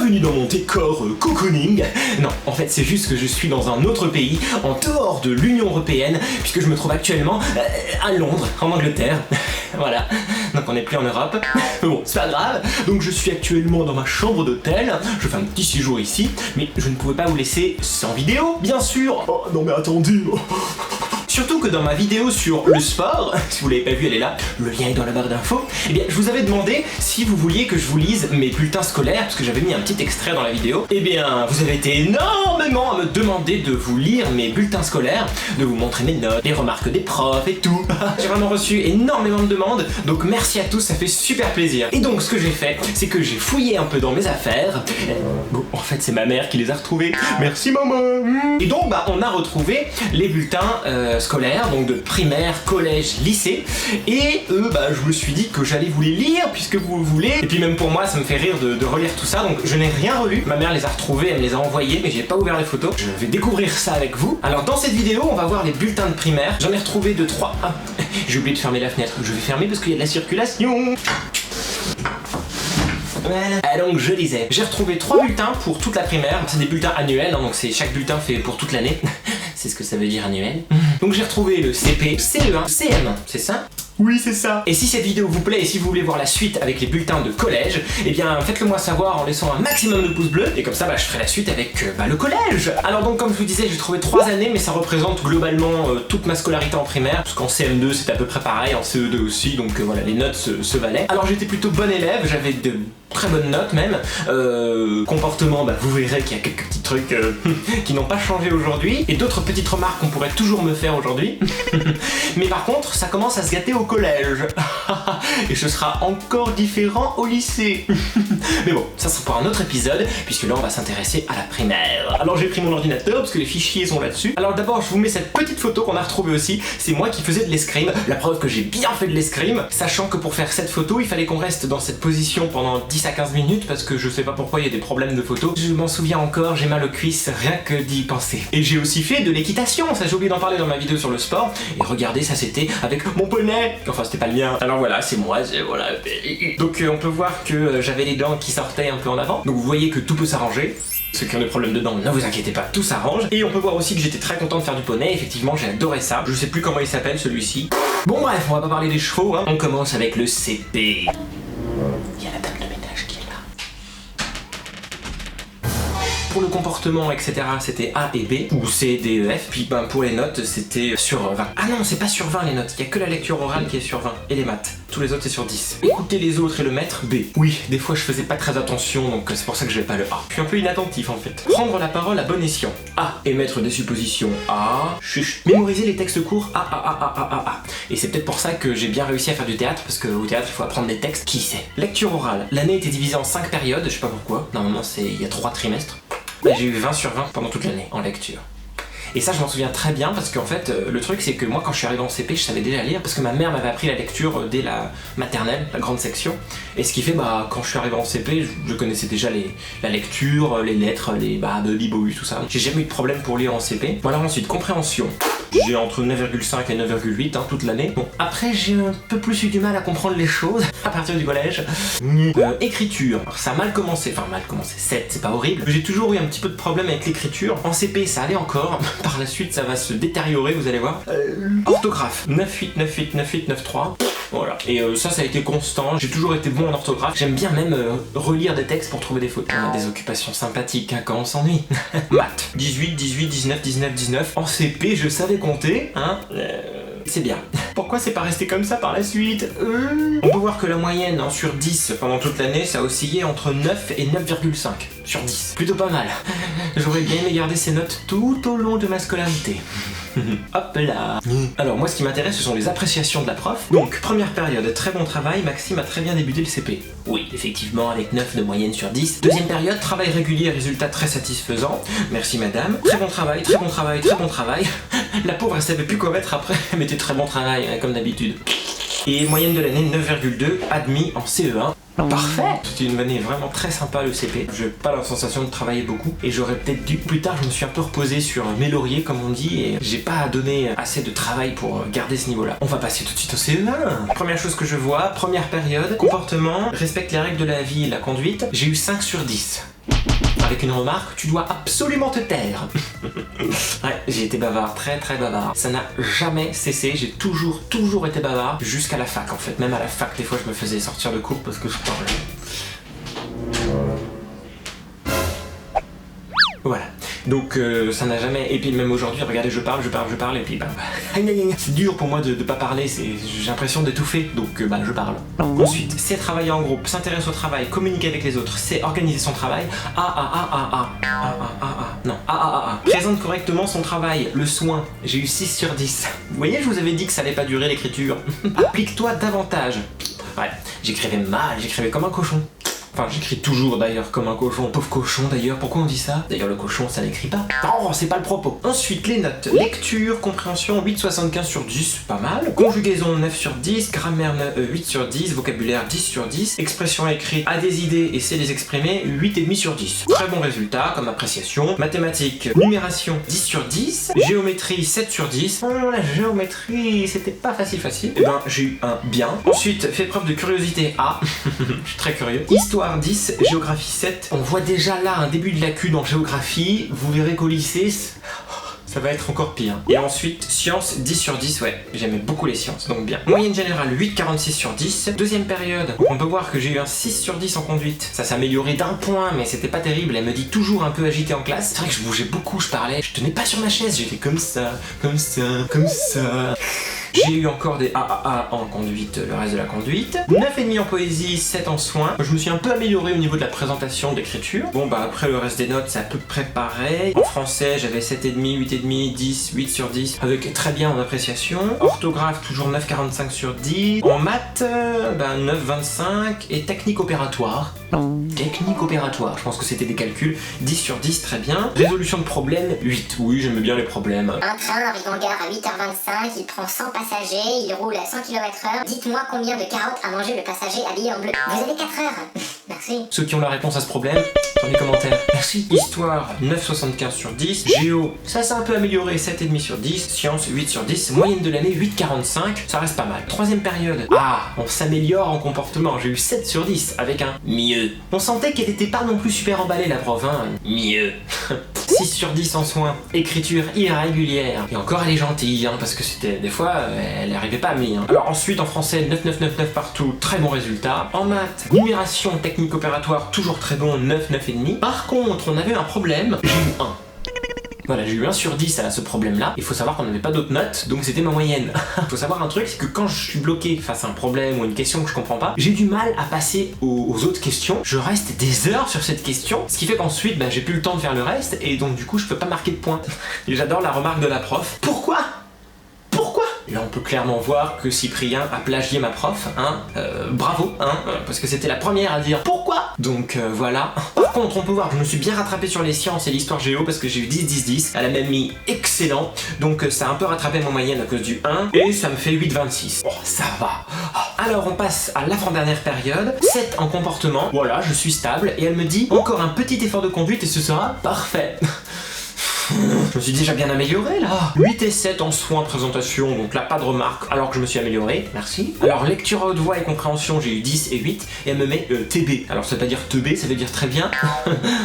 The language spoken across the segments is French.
bienvenue dans mon décor cocooning. Non, en fait c'est juste que je suis dans un autre pays, en dehors de l'Union Européenne, puisque je me trouve actuellement à Londres, en Angleterre. Voilà, donc on n'est plus en Europe. Mais bon, c'est pas grave. Donc je suis actuellement dans ma chambre d'hôtel, je fais un petit séjour ici, mais je ne pouvais pas vous laisser sans vidéo, bien sûr. Oh non mais attendez. Surtout que dans ma vidéo sur le sport, si vous l'avez pas vu, elle est là, le lien est dans la barre d'infos, eh bien je vous avais demandé si vous vouliez que je vous lise mes bulletins scolaires, parce que j'avais mis un petit extrait dans la vidéo. Eh bien, vous avez été énormément à me demander de vous lire mes bulletins scolaires, de vous montrer mes notes, les remarques des profs et tout. J'ai vraiment reçu énormément de demandes, donc merci à tous, ça fait super plaisir. Et donc ce que j'ai fait, c'est que j'ai fouillé un peu dans mes affaires. Bon, en fait c'est ma mère qui les a retrouvés. Merci maman. Et donc on a retrouvé les bulletins scolaires, donc de primaire, collège, lycée. Et je me suis dit que j'allais vous les lire puisque vous le voulez. Et puis même pour moi, ça me fait rire de relire tout ça. Donc je n'ai rien relu. Ma mère les a retrouvés, elle me les a envoyés, mais j'ai pas ouvert les photos. Je vais découvrir ça avec vous. Alors dans cette vidéo, on va voir les bulletins de primaire. J'en ai retrouvé 2-3. Ah, j'ai oublié de fermer la fenêtre. Je vais fermer parce qu'il y a de la circulation. Voilà. Donc je lisais. J'ai retrouvé 3 bulletins pour toute la primaire. C'est des bulletins annuels, hein, donc c'est chaque bulletin fait pour toute l'année. C'est ce que ça veut dire annuel. Donc j'ai retrouvé le CP, CE1, CM1, c'est ça? Oui, c'est ça. Et si cette vidéo vous plaît et si vous voulez voir la suite avec les bulletins de collège, eh bien faites-le moi savoir en laissant un maximum de pouces bleus et comme ça je ferai la suite avec le collège. Alors donc comme je vous disais, j'ai trouvé 3 années mais ça représente globalement toute ma scolarité en primaire, parce qu'en CM2 c'était à peu près pareil, en CE2 aussi, donc voilà, les notes se valaient. Alors j'étais plutôt bon élève, j'avais de très bonnes notes même. Comportement, vous verrez qu'il y a quelques petits trucs qui n'ont pas changé aujourd'hui et d'autres petites remarques qu'on pourrait toujours me faire aujourd'hui. Mais par contre, ça commence à se gâter au collège. Et ce sera encore différent au lycée. Mais bon, ça sera pour un autre épisode, puisque là on va s'intéresser à la primaire. Alors j'ai pris mon ordinateur, parce que les fichiers sont là-dessus. Alors d'abord, je vous mets cette petite photo qu'on a retrouvée aussi. C'est moi qui faisais de l'escrime. La preuve que j'ai bien fait de l'escrime, sachant que pour faire cette photo, il fallait qu'on reste dans cette position pendant 10 à 15 minutes, parce que je sais pas pourquoi il y a des problèmes de photo. Je m'en souviens encore, j'ai mal aux cuisses, rien que d'y penser. Et j'ai aussi fait de l'équitation, ça j'ai oublié d'en parler dans ma vidéo sur le sport. Et regardez, ça c'était avec mon poney. Enfin, c'était pas le mien. Alors voilà, c'est moi, voilà. Donc on peut voir que j'avais les dents qui sortaient un peu en avant. Donc vous voyez que tout peut s'arranger. Ceux qui ont des problèmes de dents, ne vous inquiétez pas, tout s'arrange. Et on peut voir aussi que j'étais très content de faire du poney. Effectivement, j'ai adoré ça. Je sais plus comment il s'appelle celui-ci. Bon bref, on va pas parler des chevaux, hein. On commence avec le CP. Il y a la dame de ménage qui est là. Pour le comportement, etc., c'était A et B, ou C, D, E, F. Puis pour les notes, c'était sur 20. Ah non, c'est pas sur 20 les notes. Il y a que la lecture orale qui est sur 20. Et les maths. Tous les autres, c'est sur 10. Écouter les autres et le maître, B. Oui, des fois, je faisais pas très attention, donc c'est pour ça que j'avais pas le A. Je suis un peu inattentif, en fait. Prendre la parole à bon escient. A. Émettre des suppositions. A. Chuch. Mémoriser les textes courts. A. Et c'est peut-être pour ça que j'ai bien réussi à faire du théâtre, parce qu'au théâtre, il faut apprendre des textes. Qui sait? Lecture orale. L'année était divisée en 5 périodes, je sais pas pourquoi. Normalement, il y a 3 trimestres. Là, j'ai eu 20 sur 20 pendant toute l'année en lecture. Et ça, je m'en souviens très bien parce qu'en fait, le truc, c'est que moi, quand je suis arrivé en CP, je savais déjà lire parce que ma mère m'avait appris la lecture dès la maternelle, la grande section. Et ce qui fait, quand je suis arrivé en CP, je connaissais déjà la lecture, les lettres, de l'IBOU, tout ça. J'ai jamais eu de problème pour lire en CP. Voilà, ensuite, compréhension. J'ai entre 9,5 et 9,8 toute l'année. Bon, après j'ai un peu plus eu du mal à comprendre les choses à partir du collège. Écriture, alors ça a mal commencé, 7, c'est pas horrible. J'ai toujours eu un petit peu de problème avec l'écriture. En CP ça allait encore, par la suite ça va se détériorer, vous allez voir. Orthographe, 9,8, 9,8, 9,8, 9,3. Voilà, et ça a été constant, j'ai toujours été bon en orthographe. J'aime bien même relire des textes pour trouver des fautes. On a des occupations sympathiques quand on s'ennuie. Maths, 18, 18, 19, 19, 19. En CP, je savais compter, c'est bien. Pourquoi c'est pas resté comme ça par la suite? On peut voir que la moyenne sur 10 pendant toute l'année, ça oscillait entre 9 et 9,5 sur 10. Plutôt pas mal. J'aurais bien aimé garder ces notes tout au long de ma scolarité. Hop là. Alors moi ce qui m'intéresse ce sont les appréciations de la prof. Donc première période, très bon travail, Maxime a très bien débuté le CP. Oui, effectivement avec 9 de moyenne sur 10. Deuxième période, travail régulier, résultat très satisfaisant. Merci madame. Très bon travail, très bon travail, très bon travail. La pauvre elle savait plus quoi mettre après, elle mettait très bon travail comme d'habitude. Et moyenne de l'année 9,2, admis en CE1. Parfait! C'était une année vraiment très sympa le CP. J'ai pas la sensation de travailler beaucoup et j'aurais peut-être dû. Plus tard, je me suis un peu reposé sur mes lauriers comme on dit et j'ai pas donné assez de travail pour garder ce niveau-là. On va passer tout de suite au CE1. Première chose que je vois, première période, comportement, respecte les règles de la vie et la conduite. J'ai eu 5 sur 10. Avec une remarque, tu dois absolument te taire. Ouais, j'ai été bavard, très bavard. Ça n'a jamais cessé, j'ai toujours été bavard, jusqu'à la fac en fait. Même à la fac, des fois, je me faisais sortir de cours parce que je parlais. Voilà. Donc ça n'a jamais... Et puis même aujourd'hui, regardez, je parle, et puis bah... c'est dur pour moi de pas parler, j'ai l'impression d'étouffer, donc je parle. Ensuite, c'est travailler en groupe, s'intéresser au travail, communiquer avec les autres, c'est organiser son travail. Non. Présente correctement son travail, le soin. J'ai eu 6 sur 10. Vous voyez, je vous avais dit que ça allait pas durer l'écriture. Applique-toi davantage. Ouais, j'écrivais mal, j'écrivais comme un cochon. Enfin, j'écris toujours d'ailleurs comme un cochon. Pauvre cochon d'ailleurs, pourquoi on dit ça? D'ailleurs, le cochon, ça n'écrit pas. Non, c'est pas le propos. Ensuite, les notes. Lecture, compréhension, 8,75 sur 10, pas mal. Conjugaison, 9 sur 10. Grammaire, 8 sur 10. Vocabulaire, 10 sur 10. Expression écrite, a des idées et sait les exprimer, 8,5 sur 10. Très bon résultat comme appréciation. Mathématiques, numération, 10 sur 10. Géométrie, 7 sur 10. Oh, la géométrie, c'était pas facile. Eh ben, j'ai eu un bien. Ensuite, fait preuve de curiosité A. Je suis très curieux. Histoire, 10, géographie 7. On voit déjà là un début de lacune en géographie. Vous verrez qu'au lycée, ça va être encore pire. Et ensuite, sciences, 10 sur 10, ouais, j'aimais beaucoup les sciences, donc bien. Moyenne générale, 8,46 sur 10. Deuxième période, on peut voir que j'ai eu un 6 sur 10 en conduite. Ça s'est amélioré d'un point, mais c'était pas terrible. Elle me dit toujours un peu agité en classe. C'est vrai que je bougeais beaucoup, je parlais. Je tenais pas sur ma chaise, j'étais comme ça. J'ai eu encore des AAA en conduite, le reste de la conduite. 9,5 en poésie, 7 en soins. Je me suis un peu amélioré au niveau de la présentation, de l'écriture. Bon bah après le reste des notes, c'est à peu près pareil. En français, j'avais 7,5, 8,5, 10, 8 sur 10, avec très bien en appréciation. Orthographe, toujours 9,45 sur 10. En maths, 9,25. Et technique opératoire. Je pense que c'était des calculs. 10 sur 10, très bien. Résolution de problème, 8. Oui, j'aime bien les problèmes. Un train arrive en gare à 8h25, il prend 100 passagers, il roule à 100 km/h. Dites-moi combien de carottes a mangé le passager habillé en bleu. Vous avez 4 heures. Merci. Ceux qui ont la réponse à ce problème, dans les commentaires. Merci. Histoire, 9,75 sur 10. Géo, ça s'est un peu amélioré, 7,5 sur 10. Sciences, 8 sur 10. Moyenne de l'année, 8,45. Ça reste pas mal. Troisième période. On s'améliore en comportement. J'ai eu 7 sur 10 avec un mieux. On sentait qu'elle était pas non plus super emballée la prof, hein. Mieux. 6 sur 10 en soins. Écriture irrégulière. Et encore elle est gentille, hein, parce que c'était des fois, elle n'arrivait pas à mi. Hein. Alors ensuite en français, 9,9 partout, très bon résultat. En maths, numération, technique opératoire, toujours très bon, 9, 9,5. Par contre, on avait un problème, j'ai eu 1. Voilà, j'ai eu 1 sur 10 à ce problème-là. Il faut savoir qu'on n'avait pas d'autres notes, donc c'était ma moyenne. Il faut savoir un truc, c'est que quand je suis bloqué face à un problème ou une question que je comprends pas, j'ai du mal à passer aux autres questions. Je reste des heures sur cette question, ce qui fait qu'ensuite, j'ai plus le temps de faire le reste, et donc du coup, je peux pas marquer de points. Et j'adore la remarque de la prof. Pourquoi ? Là, on peut clairement voir que Cyprien a plagié ma prof, hein. Bravo, hein, parce que c'était la première à dire pourquoi. Donc voilà. Par contre, on peut voir que je me suis bien rattrapé sur les sciences et l'histoire géo parce que j'ai eu 10, 10, 10. Elle a même mis excellent. Donc ça a un peu rattrapé mon moyenne à cause du 1. Et ça me fait 8,26. Oh, ça va. Alors, on passe à l'avant-dernière période. 7 en comportement. Voilà, je suis stable. Et elle me dit encore un petit effort de conduite et ce sera parfait. Je me suis déjà bien amélioré là. 8 et 7 en soins présentation, donc là pas de remarques alors que je me suis amélioré, merci. Alors lecture à haute voix et compréhension, j'ai eu 10 et 8 et elle me met TB. Alors ça veut pas dire TB, ça veut dire très bien.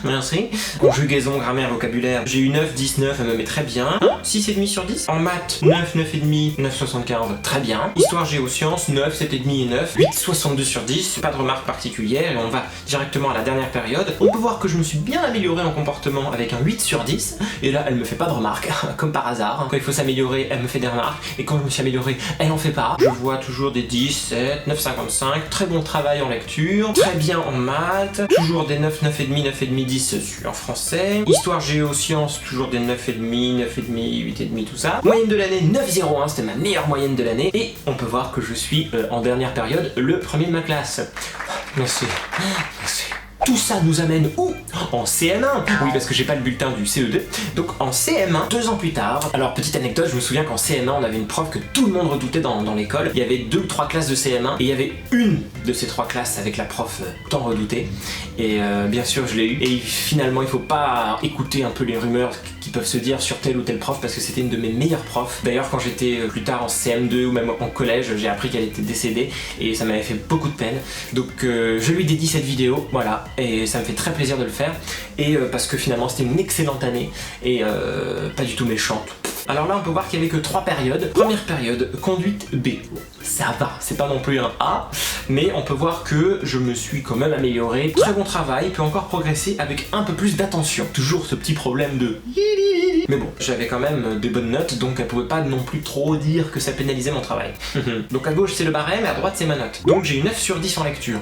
Merci. Conjugaison, grammaire, vocabulaire, j'ai eu 9, 10, 9, elle me met très bien. 6,5 sur 10. En maths, 9, 9,5, 9,75, très bien. Histoire géosciences, 9, 7,5 et 9, 8,62 sur 10, pas de remarques particulières et on va directement à la dernière période. On peut voir que je me suis bien amélioré en comportement avec un 8 sur 10. Et là, elle me fait pas de remarques, comme par hasard. Quand il faut s'améliorer, elle me fait des remarques. Et quand je me suis amélioré, elle en fait pas. Je vois toujours des 10, 7, 9,55. Très bon travail en lecture. Très bien en maths. Toujours des 9, 9,5, 9,5, 10 en français. Histoire géosciences, toujours des 9,5, 9,5, 8,5, tout ça. Moyenne de l'année, 9,01. C'était ma meilleure moyenne de l'année. Et on peut voir que je suis, en dernière période, le premier de ma classe. Merci. Merci. Tout ça nous amène où ? en CM1. Oui, parce que j'ai pas le bulletin du CE2. Donc en CM1, 2 ans plus tard. Alors petite anecdote, je me souviens qu'en CM1, on avait une prof que tout le monde redoutait dans l'école. Il y avait 2 ou 3 classes de CM1 et il y avait une de ces 3 classes avec la prof tant redoutée. Et bien sûr, je l'ai eu. Et finalement, il faut pas écouter un peu les rumeurs qui peuvent se dire sur tel ou tel prof parce que c'était une de mes meilleures profs. D'ailleurs, quand j'étais plus tard en CM2 ou même en collège, j'ai appris qu'elle était décédée et ça m'avait fait beaucoup de peine. Donc je lui dédie cette vidéo, voilà, et ça me fait très plaisir de le faire. Et parce que finalement, c'était une excellente année et pas du tout méchante. Alors là, on peut voir qu'il n'y avait que 3 périodes. Première période, conduite B. Ça va, c'est pas non plus un A, mais on peut voir que je me suis quand même amélioré. Très bon travail, peut encore progresser avec un peu plus d'attention. Toujours ce petit problème de... Mais bon, j'avais quand même des bonnes notes, donc elle pouvait pas non plus trop dire que ça pénalisait mon travail. Donc à gauche c'est le barème et à droite c'est ma note. Donc j'ai eu 9 sur 10 en lecture.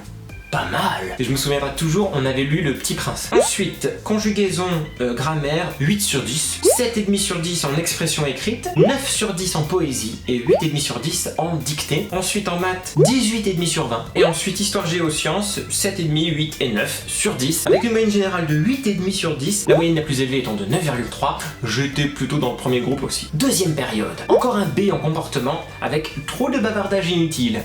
Pas mal. Et je me souviendrai toujours, on avait lu Le Petit Prince. Ensuite, conjugaison, grammaire, 8 sur 10. 7,5 sur 10 en expression écrite. 9 sur 10 en poésie. Et 8,5 sur 10 en dictée. Ensuite, en maths, 18,5 sur 20. Et ensuite, histoire géosciences, 7,5, 8 et 9 sur 10. Avec une moyenne générale de 8,5 sur 10. La moyenne la plus élevée étant de 9,3. J'étais plutôt dans le premier groupe aussi. Deuxième période. Encore un B en comportement, avec trop de bavardage inutile.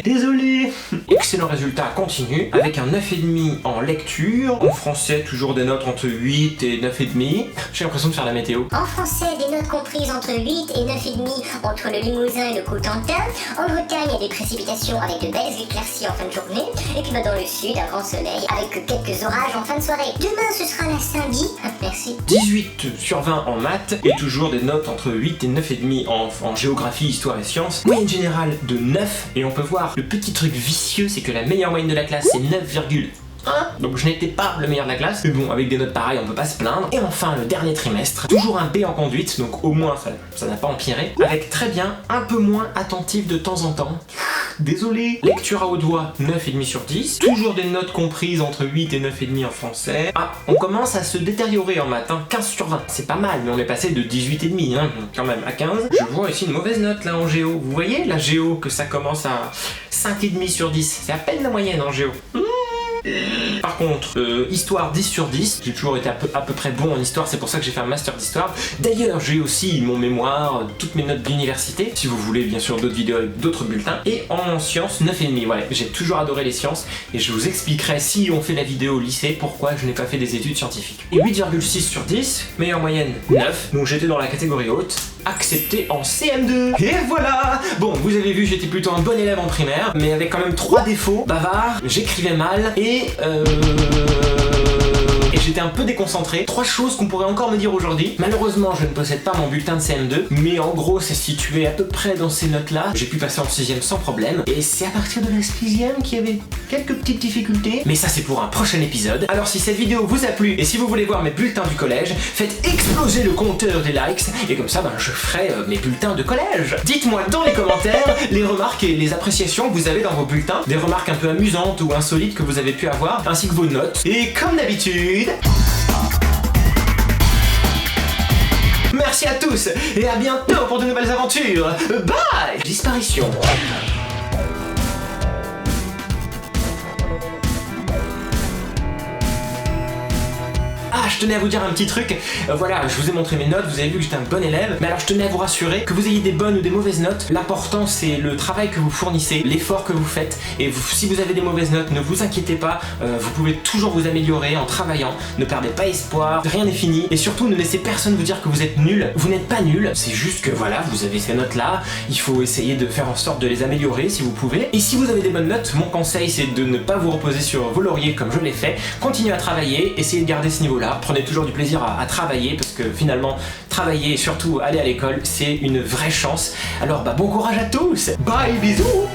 Désolé. Excellent résultat, continue. Avec un 9,5 en lecture, en français toujours des notes entre 8 et 9,5. J'ai l'impression de faire la météo. En français, des notes comprises entre 8 et 9,5 entre le Limousin et le Cotentin. En Bretagne, il y a des précipitations avec de belles éclaircies en fin de journée. Et puis dans le sud, un grand soleil avec quelques orages en fin de soirée. Demain, ce sera la Saint-Guy. Merci. 18 sur 20 en maths et toujours des notes entre 8 et 9,5 en géographie, histoire et sciences. Moyenne générale de 9 et on peut voir le petit truc vicieux, c'est que la meilleure moyenne de la classe c'est 9,1. Donc je n'étais pas le meilleur de la classe, mais bon, avec des notes pareilles, on peut pas se plaindre. Et enfin, le dernier trimestre, toujours un B en conduite, donc au moins ça n'a pas empiré. Avec très bien, un peu moins attentif de temps en temps. Désolé. Lecture à haute voix, 9,5 sur 10. Toujours des notes comprises entre 8 et 9,5 en français. Ah, on commence à se détériorer en maths, 15 sur 20. C'est pas mal, mais on est passé de 18,5 quand même à 15. Je vois ici une mauvaise note là en géo. Vous voyez la géo que ça commence à 5,5 sur 10. C'est à peine la moyenne en géo. Par contre, histoire 10 sur 10, j'ai toujours été à peu près bon en histoire, c'est pour ça que j'ai fait un master d'histoire. D'ailleurs, j'ai aussi mon mémoire, toutes mes notes d'université, si vous voulez bien sûr d'autres vidéos avec d'autres bulletins. Et en sciences, 9,5, ouais, j'ai toujours adoré les sciences, et je vous expliquerai si on fait la vidéo au lycée, pourquoi je n'ai pas fait des études scientifiques. Et 8,6 sur 10, meilleure moyenne 9, donc j'étais dans la catégorie haute, accepté en CM2. Et voilà. Bon, vous avez vu, j'étais plutôt un bon élève en primaire, mais avec quand même 3 défauts. Bavard, j'écrivais mal, et j'étais un peu déconcentré. 3 choses qu'on pourrait encore me dire aujourd'hui. Malheureusement, je ne possède pas mon bulletin de CM2, mais en gros, c'est situé à peu près dans ces notes-là. J'ai pu passer en 6ème sans problème, et c'est à partir de la 6ème qu'il y avait quelques petites difficultés. Mais ça, c'est pour un prochain épisode. Alors, si cette vidéo vous a plu, et si vous voulez voir mes bulletins du collège, faites exploser le compteur des likes, et comme ça, je ferai mes bulletins de collège. Dites-moi dans les commentaires les remarques et les appréciations que vous avez dans vos bulletins, des remarques un peu amusantes ou insolites que vous avez pu avoir, ainsi que vos notes. Et comme d'habitude... Merci à tous et à bientôt pour de nouvelles aventures. Bye. Disparition. Ah, je tenais à vous dire un petit truc, voilà, je vous ai montré mes notes, vous avez vu que j'étais un bon élève, mais alors je tenais à vous rassurer, que vous ayez des bonnes ou des mauvaises notes, l'important c'est le travail que vous fournissez, l'effort que vous faites, et si vous avez des mauvaises notes, ne vous inquiétez pas, vous pouvez toujours vous améliorer en travaillant, ne perdez pas espoir, rien n'est fini, et surtout ne laissez personne vous dire que vous êtes nul, vous n'êtes pas nul, c'est juste que voilà, vous avez ces notes là, il faut essayer de faire en sorte de les améliorer si vous pouvez, et si vous avez des bonnes notes, mon conseil c'est de ne pas vous reposer sur vos lauriers comme je l'ai fait, continuez à travailler, essayez de garder ce niveau là, prenez toujours du plaisir à travailler parce que finalement travailler et surtout aller à l'école c'est une vraie chance. Alors bon courage à tous, bye, bisous.